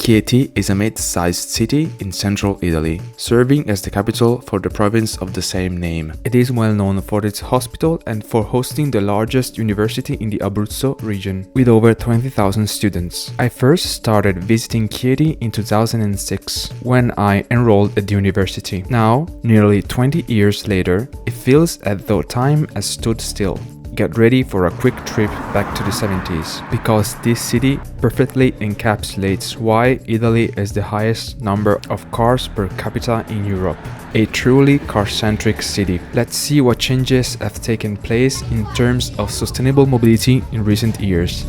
Chieti is a mid-sized city in central Italy, serving as the capital for the province of the same name. It is well known for its hospital and for hosting the largest university in the Abruzzo region, with over 20,000 students. I first started visiting Chieti in 2006, when I enrolled at the university. Now, nearly 20 years later, it feels as though time has stood still. Get ready for a quick trip back to the 70s, because this city perfectly encapsulates why Italy has the highest number of cars per capita in Europe. A truly car-centric city. Let's see what changes have taken place in terms of sustainable mobility in recent years.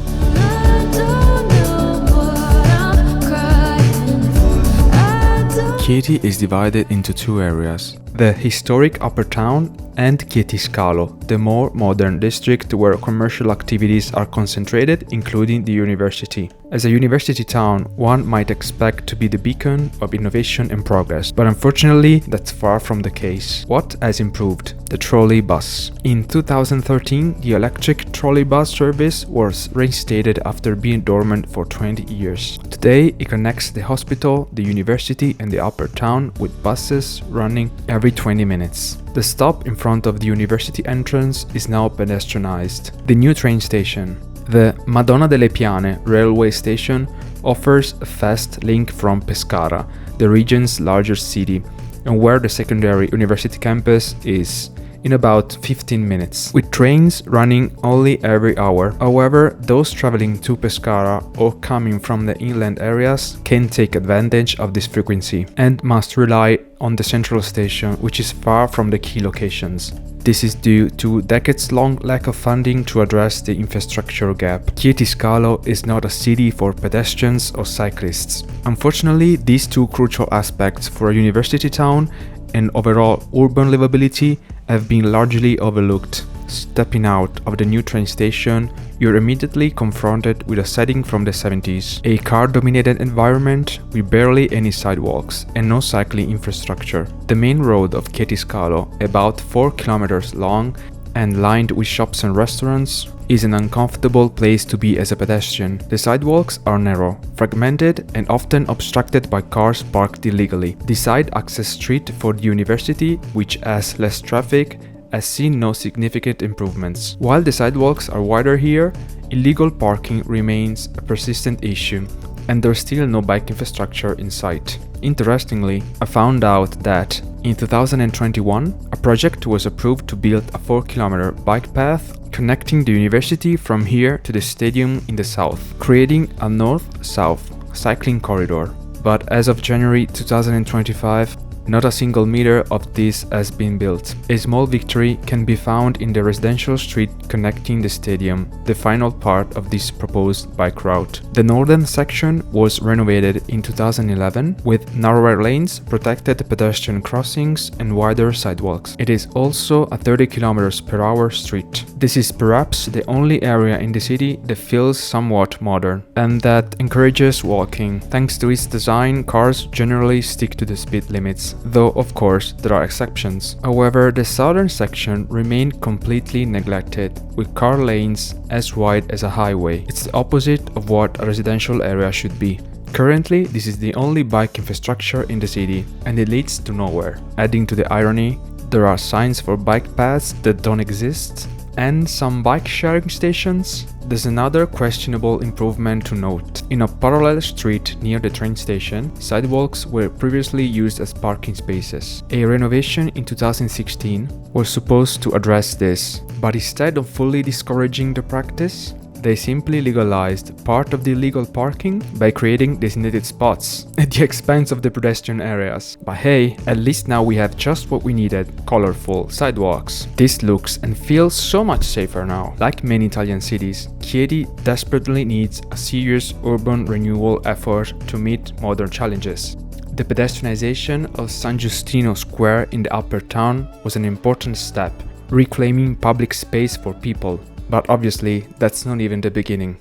Chieti is divided into two areas: the historic Upper Town and Chieti Scalo, the more modern district where commercial activities are concentrated, including the university. As a university town, one might expect to be the beacon of innovation and progress, but unfortunately, that's far from the case. What has improved? The trolleybus. In 2013, the electric trolleybus service was reinstated after being dormant for 20 years. Today, it connects the hospital, the university, and the Upper Town with buses running every 20 minutes. The stop in front of the university entrance is now pedestrianized. The new train station. The Madonna delle Piane railway station offers a fast link from Pescara, the region's largest city, and where the secondary university campus is, in about 15 minutes, with trains running only every hour. However, those traveling to Pescara or coming from the inland areas can take advantage of this frequency and must rely on the central station, which is far from the key locations. This is due to decades-long lack of funding to address the infrastructure gap. Chieti Scalo is not a city for pedestrians or cyclists. Unfortunately, these two crucial aspects for a university town and overall urban livability have been largely overlooked. Stepping out of the new train station, you're immediately confronted with a setting from the 70s. A car-dominated environment with barely any sidewalks and no cycling infrastructure. The main road of Chieti Scalo, about 4 kilometers long and lined with shops and restaurants, is an uncomfortable place to be as a pedestrian. The sidewalks are narrow, fragmented, and often obstructed by cars parked illegally. The side access street for the university, which has less traffic, has seen no significant improvements. While the sidewalks are wider here, illegal parking remains a persistent issue, and there's still no bike infrastructure in sight. Interestingly, I found out that in 2021, a project was approved to build a 4-kilometer bike path connecting the university from here to the stadium in the south, creating a north-south cycling corridor. But as of January 2025, not a single meter of this has been built. A small victory can be found in the residential street connecting the stadium, the final part of this proposed bike route. The northern section was renovated in 2011 with narrower lanes, protected pedestrian crossings, and wider sidewalks. It is also a 30 km/h street. This is perhaps the only area in the city that feels somewhat modern and that encourages walking. Thanks to its design, cars generally stick to the speed limits, though of course there are exceptions. However, the southern section remained completely neglected, with car lanes as wide as a highway. It's the opposite of what a residential area should be. Currently, this is the only bike infrastructure in the city, and it leads to nowhere. Adding to the irony, there are signs for bike paths that don't exist, and some bike sharing stations. There's another questionable improvement to note. In a parallel street near the train station, sidewalks were previously used as parking spaces. A renovation in 2016 was supposed to address this, but instead of fully discouraging the practice, they simply legalized part of the illegal parking by creating designated spots at the expense of the pedestrian areas. But hey, at least now we have just what we needed: colorful sidewalks. This looks and feels so much safer now. Like many Italian cities, Chieti desperately needs a serious urban renewal effort to meet modern challenges. The pedestrianization of San Giustino Square in the Upper Town was an important step, reclaiming public space for people. But obviously, that's not even the beginning.